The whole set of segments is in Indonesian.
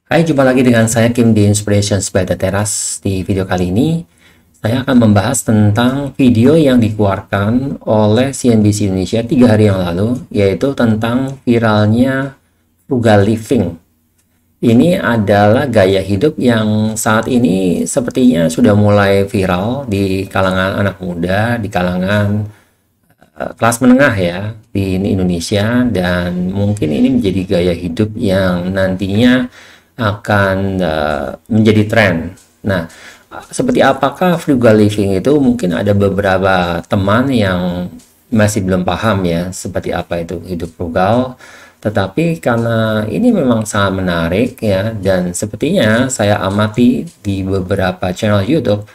Hai, jumpa lagi dengan saya Kim di Inspirations by The Terrace. Di video kali ini, saya akan membahas tentang video yang dikeluarkan oleh CNBC Indonesia 3 hari yang lalu, yaitu tentang viralnya frugal living. Ini adalah gaya hidup yang saat ini sepertinya sudah mulai viral di kalangan anak muda, di kalangan kelas menengah ya di Indonesia, dan mungkin ini menjadi gaya hidup yang nantinya akan menjadi tren. Nah, seperti apakah frugal living itu? Mungkin ada beberapa teman yang masih belum paham ya seperti apa itu hidup frugal. Tetapi karena ini memang sangat menarik ya, dan sepertinya saya amati di beberapa channel YouTube,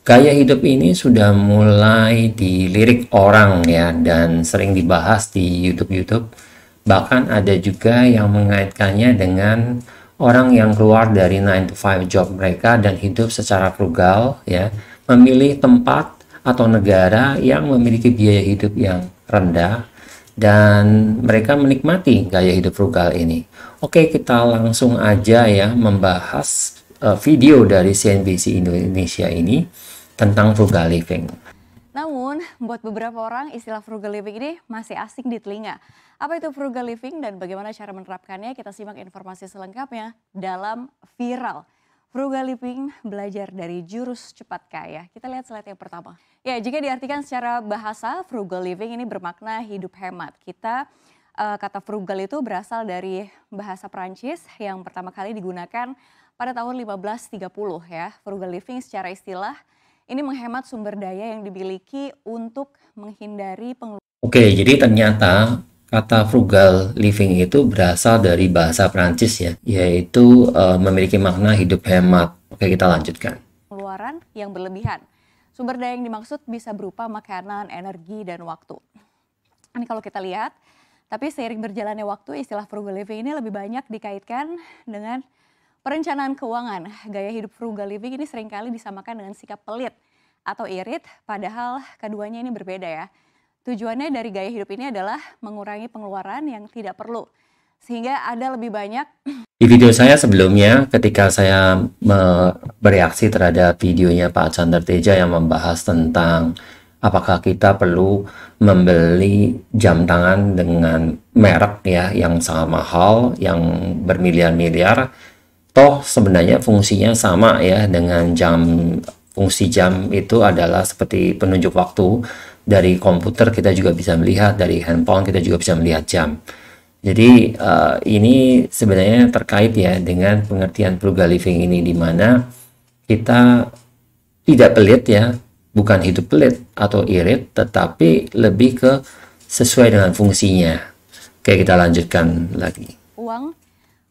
gaya hidup ini sudah mulai dilirik orang ya, dan sering dibahas di YouTube-YouTube. Bahkan ada juga yang mengaitkannya dengan orang yang keluar dari 9 to 5 job mereka dan hidup secara frugal ya, memilih tempat atau negara yang memiliki biaya hidup yang rendah dan mereka menikmati gaya hidup frugal ini. Oke, kita langsung aja ya membahas video dari CNBC Indonesia ini tentang frugal living. Namun, buat beberapa orang istilah frugal living ini masih asing di telinga. Apa itu frugal living dan bagaimana cara menerapkannya? Kita simak informasi selengkapnya dalam Viral. Frugal living belajar dari jurus cepat kaya. Kita lihat slide yang pertama. Ya, jika diartikan secara bahasa, frugal living ini bermakna hidup hemat. Kata frugal itu berasal dari bahasa Prancis yang pertama kali digunakan pada tahun 1530 ya. Frugal living secara istilah ini menghemat sumber daya yang dimiliki untuk menghindari pengeluaran. Oke, jadi ternyata kata frugal living itu berasal dari bahasa Prancis ya, yaitu memiliki makna hidup hemat. Oke, kita lanjutkan. Pengeluaran yang berlebihan. Sumber daya yang dimaksud bisa berupa makanan, energi, dan waktu. Ini kalau kita lihat, tapi seiring berjalannya waktu istilah frugal living ini lebih banyak dikaitkan dengan perencanaan keuangan. Gaya hidup frugal living ini seringkali disamakan dengan sikap pelit atau irit, padahal keduanya ini berbeda ya. Tujuannya dari gaya hidup ini adalah mengurangi pengeluaran yang tidak perlu, sehingga ada lebih banyak. Di video saya sebelumnya, ketika saya bereaksi terhadap videonya Pak Chandra Teja yang membahas tentang apakah kita perlu membeli jam tangan dengan merek ya yang sangat mahal, yang bermiliar-miliar, toh sebenarnya fungsinya sama ya dengan jam. Fungsi jam itu adalah seperti penunjuk waktu. Dari komputer kita juga bisa melihat, dari handphone kita juga bisa melihat jam. Jadi ini sebenarnya terkait ya dengan pengertian frugal living ini, di mana kita tidak pelit ya, bukan hidup pelit atau irit, tetapi lebih ke sesuai dengan fungsinya. Oke, kita lanjutkan lagi. Uang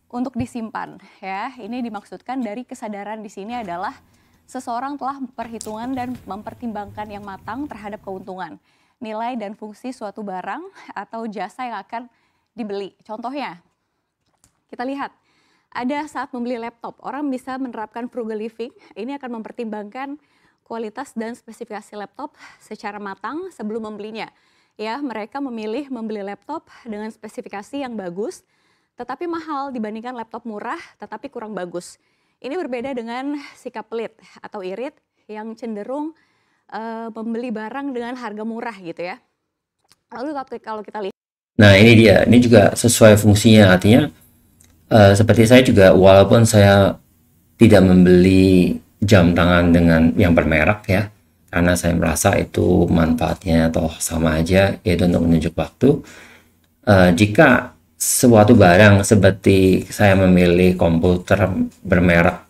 untuk disimpan ya, ini dimaksudkan dari kesadaran di sini adalah seseorang telah perhitungan dan mempertimbangkan yang matang terhadap keuntungan, nilai dan fungsi suatu barang atau jasa yang akan dibeli. Contohnya, kita lihat ada saat membeli laptop, orang bisa menerapkan frugal living, ini akan mempertimbangkan kualitas dan spesifikasi laptop secara matang sebelum membelinya. Ya, mereka memilih membeli laptop dengan spesifikasi yang bagus, tetapi mahal dibandingkan laptop murah tetapi kurang bagus. Ini berbeda dengan sikap pelit atau irit yang cenderung membeli barang dengan harga murah gitu ya. Lalu kalau kita lihat. Nah ini dia, ini juga sesuai fungsinya, artinya seperti saya juga walaupun saya tidak membeli jam tangan dengan yang bermerek ya, karena saya merasa itu manfaatnya toh sama aja, yaitu untuk menunjuk waktu. Jika suatu barang seperti saya memilih komputer bermerek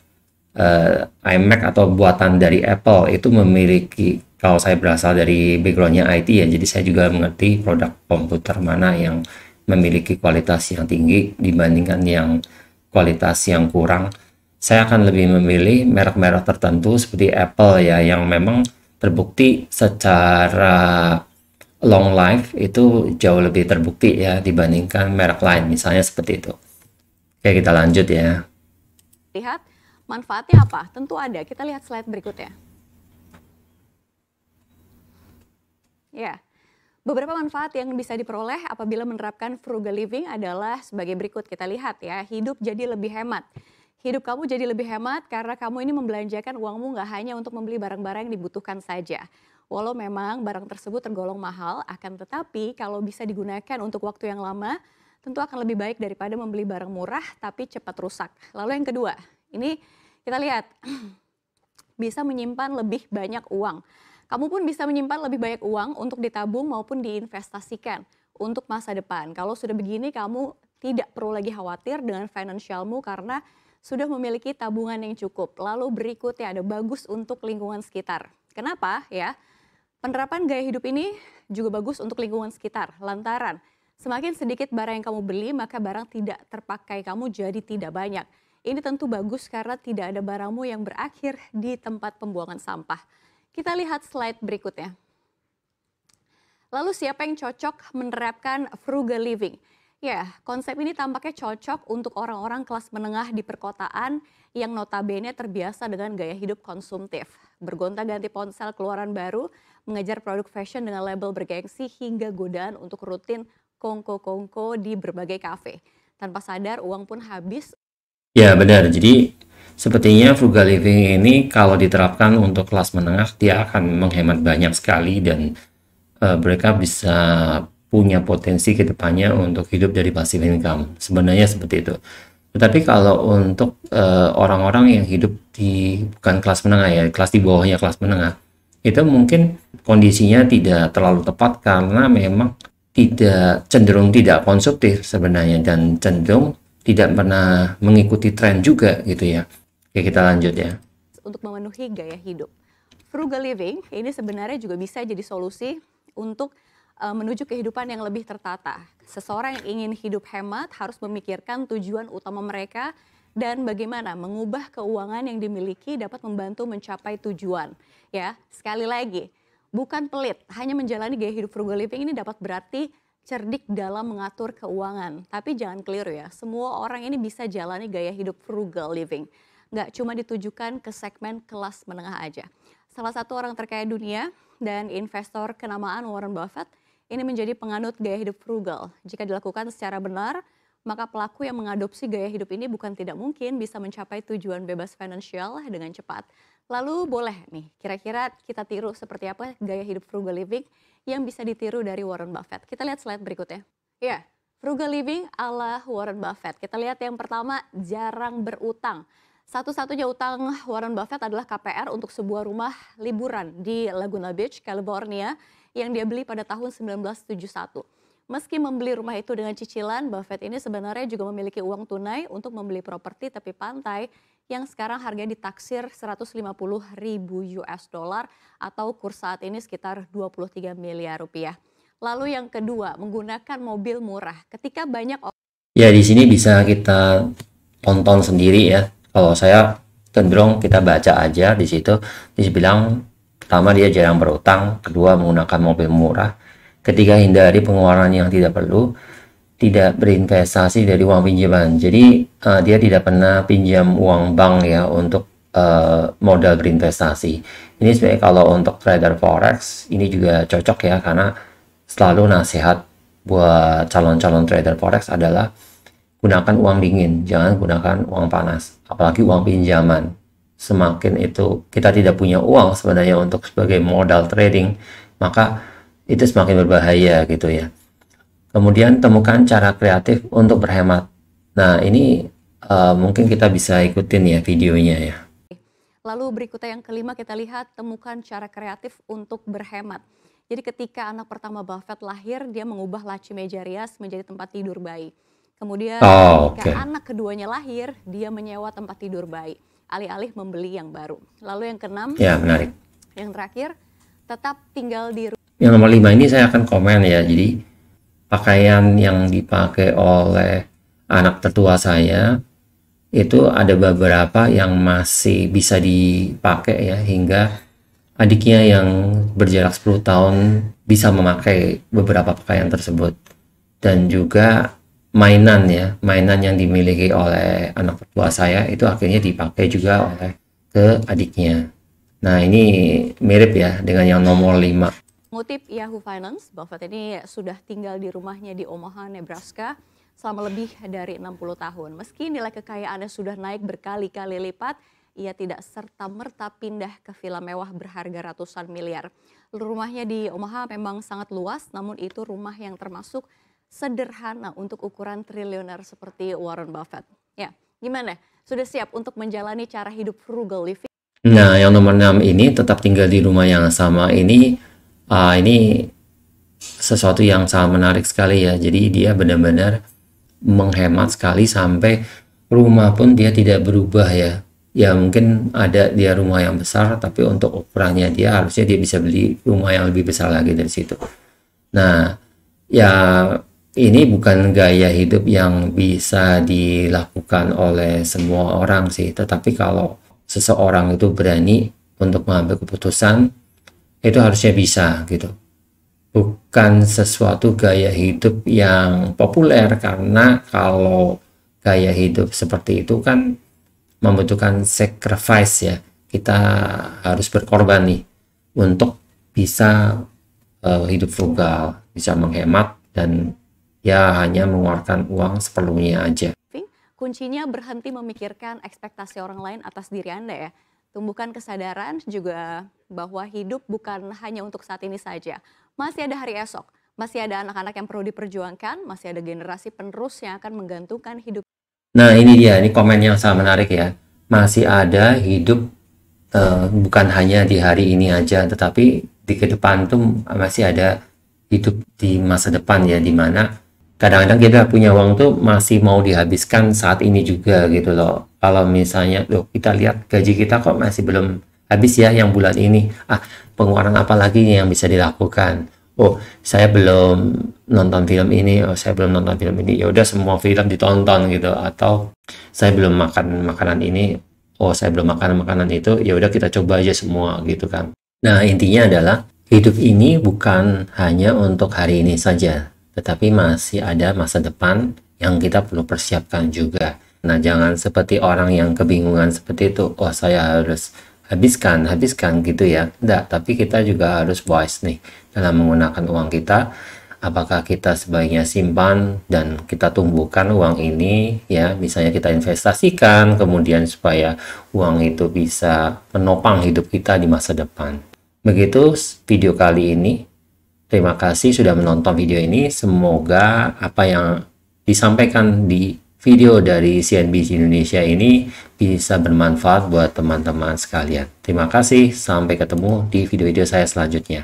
iMac atau buatan dari Apple, itu memiliki, kalau saya berasal dari backgroundnya IT ya, jadi saya juga mengerti produk komputer mana yang memiliki kualitas yang tinggi dibandingkan yang kualitas yang kurang. Saya akan lebih memilih merek-merek tertentu seperti Apple ya, yang memang terbukti secara long life itu jauh lebih terbukti ya dibandingkan merek lain, misalnya seperti itu. Oke, kita lanjut ya. Lihat manfaatnya apa? Tentu ada. Kita lihat slide berikutnya. Ya, beberapa manfaat yang bisa diperoleh apabila menerapkan frugal living adalah sebagai berikut. Kita lihat ya, hidup jadi lebih hemat. Hidup kamu jadi lebih hemat karena kamu ini membelanjakan uangmu nggak hanya untuk membeli barang-barang yang dibutuhkan saja. Walau memang barang tersebut tergolong mahal, akan tetapi kalau bisa digunakan untuk waktu yang lama, tentu akan lebih baik daripada membeli barang murah tapi cepat rusak. Lalu yang kedua, ini kita lihat bisa menyimpan lebih banyak uang. Kamu pun bisa menyimpan lebih banyak uang untuk ditabung maupun diinvestasikan untuk masa depan. Kalau sudah begini kamu tidak perlu lagi khawatir dengan finansialmu karena sudah memiliki tabungan yang cukup. Lalu berikutnya ada bagus untuk lingkungan sekitar. Kenapa ya? Penerapan gaya hidup ini juga bagus untuk lingkungan sekitar. Lantaran semakin sedikit barang yang kamu beli maka barang tidak terpakai kamu jadi tidak banyak. Ini tentu bagus karena tidak ada barangmu yang berakhir di tempat pembuangan sampah. Kita lihat slide berikutnya. Lalu siapa yang cocok menerapkan frugal living? Ya, konsep ini tampaknya cocok untuk orang-orang kelas menengah di perkotaan yang notabene terbiasa dengan gaya hidup konsumtif. Bergonta-ganti ponsel keluaran baru, mengejar produk fashion dengan label bergengsi hingga godaan untuk rutin kongko-kongko di berbagai kafe. Tanpa sadar uang pun habis. Ya benar, jadi sepertinya frugal living ini kalau diterapkan untuk kelas menengah dia akan menghemat banyak sekali dan mereka bisa punya potensi ke depannya untuk hidup dari passive income. Sebenarnya seperti itu. Tetapi kalau untuk orang-orang yang hidup di bukan kelas menengah ya, kelas di bawahnya kelas menengah, itu mungkin kondisinya tidak terlalu tepat karena memang cenderung tidak konsumtif sebenarnya dan cenderung tidak pernah mengikuti tren juga gitu ya. Oke, kita lanjut ya. Untuk memenuhi gaya hidup. Frugal living ini sebenarnya juga bisa jadi solusi untuk menuju kehidupan yang lebih tertata. Seseorang yang ingin hidup hemat harus memikirkan tujuan utama mereka dan bagaimana mengubah keuangan yang dimiliki dapat membantu mencapai tujuan. Ya, sekali lagi, bukan pelit, hanya menjalani gaya hidup frugal living ini dapat berarti cerdik dalam mengatur keuangan. Tapi jangan keliru ya, semua orang ini bisa jalani gaya hidup frugal living. Nggak cuma ditujukan ke segmen kelas menengah aja. Salah satu orang terkaya dunia dan investor kenamaan Warren Buffett ini menjadi penganut gaya hidup frugal. Jika dilakukan secara benar, maka pelaku yang mengadopsi gaya hidup ini bukan tidak mungkin bisa mencapai tujuan bebas finansial dengan cepat. Lalu boleh nih, kira-kira kita tiru seperti apa gaya hidup frugal living yang bisa ditiru dari Warren Buffett. Kita lihat slide berikutnya. Ya, frugal living ala Warren Buffett. Kita lihat yang pertama, jarang berutang. Satu-satunya utang Warren Buffett adalah KPR untuk sebuah rumah liburan di Laguna Beach, California yang dia beli pada tahun 1971. Meski membeli rumah itu dengan cicilan, Buffett ini sebenarnya juga memiliki uang tunai untuk membeli properti tepi pantai yang sekarang harganya ditaksir 150.000 US dollar atau kurs saat ini sekitar 23 miliar rupiah. Lalu yang kedua, menggunakan mobil murah. Ketika banyak Ya di sini bisa kita tonton sendiri ya. Kalau saya cenderung kita baca aja di situ. Dibilang pertama dia jarang berutang, kedua menggunakan mobil murah, ketiga hindari pengeluaran yang tidak perlu, tidak berinvestasi dari uang pinjaman. Jadi dia tidak pernah pinjam uang bank ya untuk modal berinvestasi. Ini sebenarnya kalau untuk trader forex ini juga cocok ya, karena selalu nasihat buat calon-calon trader forex adalah gunakan uang dingin, jangan gunakan uang panas, apalagi uang pinjaman. Semakin itu kita tidak punya uang sebenarnya untuk sebagai modal trading, maka itu semakin berbahaya gitu ya. Kemudian temukan cara kreatif untuk berhemat. Nah ini mungkin kita bisa ikutin ya videonya ya. Lalu berikutnya yang kelima kita lihat temukan cara kreatif untuk berhemat. Jadi ketika anak pertama Buffett lahir, dia mengubah laci meja rias menjadi tempat tidur bayi. Kemudian ketika anak keduanya lahir, dia menyewa tempat tidur bayi, alih-alih membeli yang baru. Lalu yang keenam, ya menarik. Yang terakhir, tetap tinggal di rumah. Yang nomor 5 ini saya akan komen ya. Jadi pakaian yang dipakai oleh anak tertua saya itu ada beberapa yang masih bisa dipakai ya, hingga adiknya yang berjarak 10 tahun bisa memakai beberapa pakaian tersebut. Dan juga mainan yang dimiliki oleh anak tertua saya itu akhirnya dipakai juga oleh ke adiknya. Nah ini mirip ya dengan yang nomor 5. Mengutip Yahoo Finance, Buffett ini sudah tinggal di rumahnya di Omaha, Nebraska selama lebih dari 60 tahun. Meski nilai kekayaannya sudah naik berkali-kali lipat, ia tidak serta-merta pindah ke villa mewah berharga ratusan miliar. Rumahnya di Omaha memang sangat luas, namun itu rumah yang termasuk sederhana untuk ukuran triliuner seperti Warren Buffett. Ya, gimana? Sudah siap untuk menjalani cara hidup frugal living? Nah, yang nomor 6 ini tetap tinggal di rumah yang sama ini sesuatu yang sangat menarik sekali ya. Jadi dia benar-benar menghemat sekali sampai rumah pun dia tidak berubah ya. Ya mungkin ada dia rumah yang besar, tapi untuk ukurannya dia harusnya dia bisa beli rumah yang lebih besar lagi dari situ. Nah, ya ini bukan gaya hidup yang bisa dilakukan oleh semua orang sih. Tetapi kalau seseorang itu berani untuk mengambil keputusan, itu harusnya bisa gitu. Bukan sesuatu gaya hidup yang populer, karena kalau gaya hidup seperti itu kan membutuhkan sacrifice ya. Kita harus berkorban nih untuk bisa hidup frugal, bisa menghemat dan ya hanya mengeluarkan uang seperlunya aja. Kuncinya berhenti memikirkan ekspektasi orang lain atas diri Anda ya. Tumbuhkan kesadaran juga bahwa hidup bukan hanya untuk saat ini saja. Masih ada hari esok, masih ada anak-anak yang perlu diperjuangkan, masih ada generasi penerus yang akan menggantungkan hidup. Nah ini dia, ini komen yang sangat menarik ya. Masih ada hidup bukan hanya di hari ini aja, tetapi di ke depan tuh masih ada hidup di masa depan ya, dimana kadang-kadang kita punya uang tuh masih mau dihabiskan saat ini juga gitu loh. Kalau misalnya loh kita lihat gaji kita kok masih belum habis ya yang bulan ini, pengeluaran apa lagi yang bisa dilakukan? Oh, saya belum nonton film ini, oh saya belum nonton film ini, ya udah semua film ditonton gitu. Atau saya belum makan makanan ini, oh saya belum makan makanan itu, ya udah kita coba aja semua gitu kan. Nah intinya adalah hidup ini bukan hanya untuk hari ini saja, tetapi masih ada masa depan yang kita perlu persiapkan juga. Nah jangan seperti orang yang kebingungan seperti itu, oh saya harus habiskan gitu ya. Enggak, tapi kita juga harus wise nih dalam menggunakan uang kita. Apakah kita sebaiknya simpan dan kita tumbuhkan uang ini ya, misalnya kita investasikan kemudian supaya uang itu bisa menopang hidup kita di masa depan. Begitu video kali ini. Terima kasih sudah menonton video ini. Semoga apa yang disampaikan di video dari CNBC Indonesia ini bisa bermanfaat buat teman-teman sekalian. Terima kasih, sampai ketemu di video-video saya selanjutnya.